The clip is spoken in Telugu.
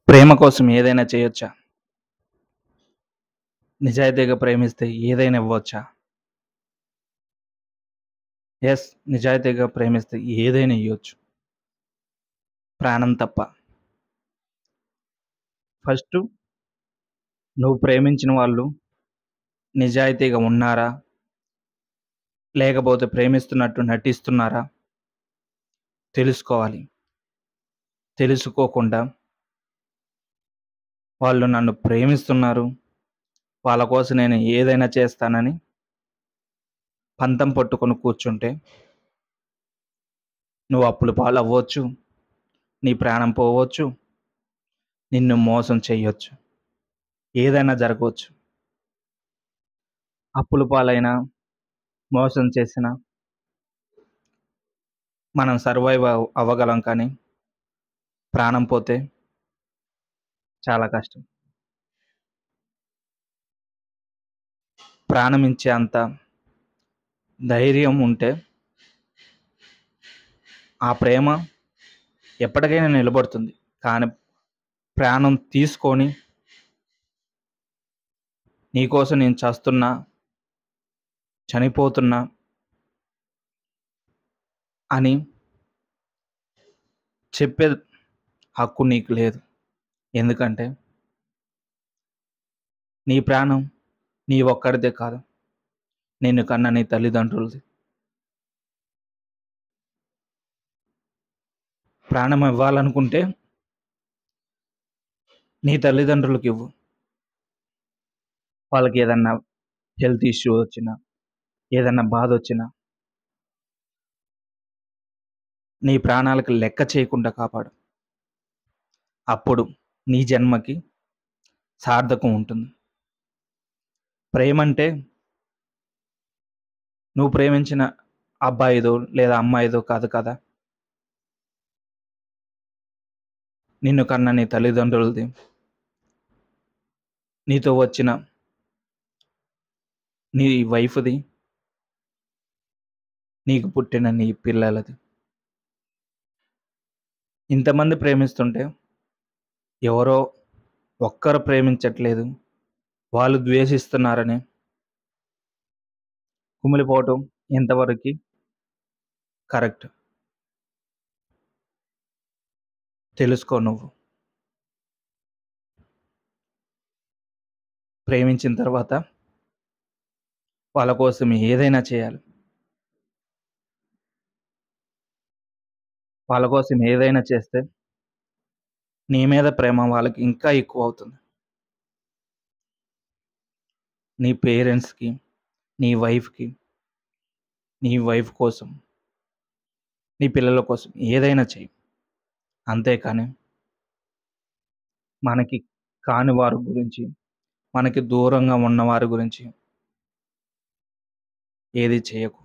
ప్రేమ కోసం ఏదైనా చేయొచ్చా? నిజాయితీగా ప్రేమిస్తే ఏదైనా ఇవ్వొచ్చా? యెస్. నిజాయితీగా ప్రేమిస్తే ఏదైనా ఇయ్యొచ్చు. ప్రాణం తప్ప. ఫస్టు నువ్వు ప్రేమించిన వాళ్ళు నిజాయితీగా ఉన్నారా? లేకపోతే ప్రేమిస్తున్నట్టు నటిస్తున్నారా? తెలుసుకోవాలి. తెలుసుకోకుండా వాళ్ళు నన్ను ప్రేమిస్తున్నారు, వాళ్ళ కోసం నేను ఏదైనా చేస్తానని పంతం పట్టుకొని కూర్చుంటే నువ్వు అప్పుల పాలవ్వచ్చు, నీ ప్రాణం పోవచ్చు, నిన్ను మోసం చెయ్యొచ్చు. ఏదైనా జరగవచ్చు. అప్పుల పాలైనా, మోసం చేసినా మనం సర్వైవ్ అవ్వగలం కానీ, ప్రాణం పోతే చాలా కష్టం. ప్రాణం ఇచ్చే అంత ధైర్యం ఉంటే, ఆ ప్రేమ ఎప్పటికైనా నిలబడుతుంది. కానీ ప్రాణం తీసుకొని, నీకోసం నేను చస్తున్నా, చనిపోతున్నా అని చెప్పే హక్కు నీకు లేదు. ఎందుకంటే, నీ ప్రాణం నీ ఒక్కడిదే కాదు. నిన్ను కన్న నీ తల్లిదండ్రులది. ప్రాణం ఇవ్వాలనుకుంటే నీ తల్లిదండ్రులకివ్వు. వాళ్ళకి ఏదన్నా హెల్త్ ఇష్యూ వచ్చినా, ఏదన్నా బాధొచ్చినా, నీ ప్రాణాలకు లెక్క చేయకుండా కాపాడు. అప్పుడు నీ జన్మకి సార్థకం ఉంటుంది. ప్రేమంటే నువ్వు ప్రేమించిన అబ్బాయిదో లేదా అమ్మాయిదో కాదు కదా! నిన్ను కన్న నీ తల్లిదండ్రులది. నీతో వచ్చిన నీ వైఫ్‌ది. నీకు పుట్టిన నీ పిల్లలది. ఇంతమంది ప్రేమిస్తుంటే ఎవరో ఒక్కరు ప్రేమించట్లేదు, వాళ్ళు ద్వేషిస్తున్నారని కుమిలిపోవటం ఎంతవరకి కరెక్ట్? తెలుసుకో నువ్వు. ప్రేమించిన తర్వాత వాళ్ళ కోసం ఏదైనా చేయాలి. వాళ్ళ కోసం ఏదైనా చేస్తే నీ మీద ప్రేమ వాళ్ళకి ఇంకా ఎక్కువవుతుంది. నీ పేరెంట్స్‌కి, నీ వైఫ్‌కి, నీ వైఫ్ కోసం, నీ పిల్లల కోసం ఏదైనా చెయ్యి. అంతేకాని మనకి కాని వారి గురించి, మనకి దూరంగా ఉన్నవారి గురించి ఏది చేయకు.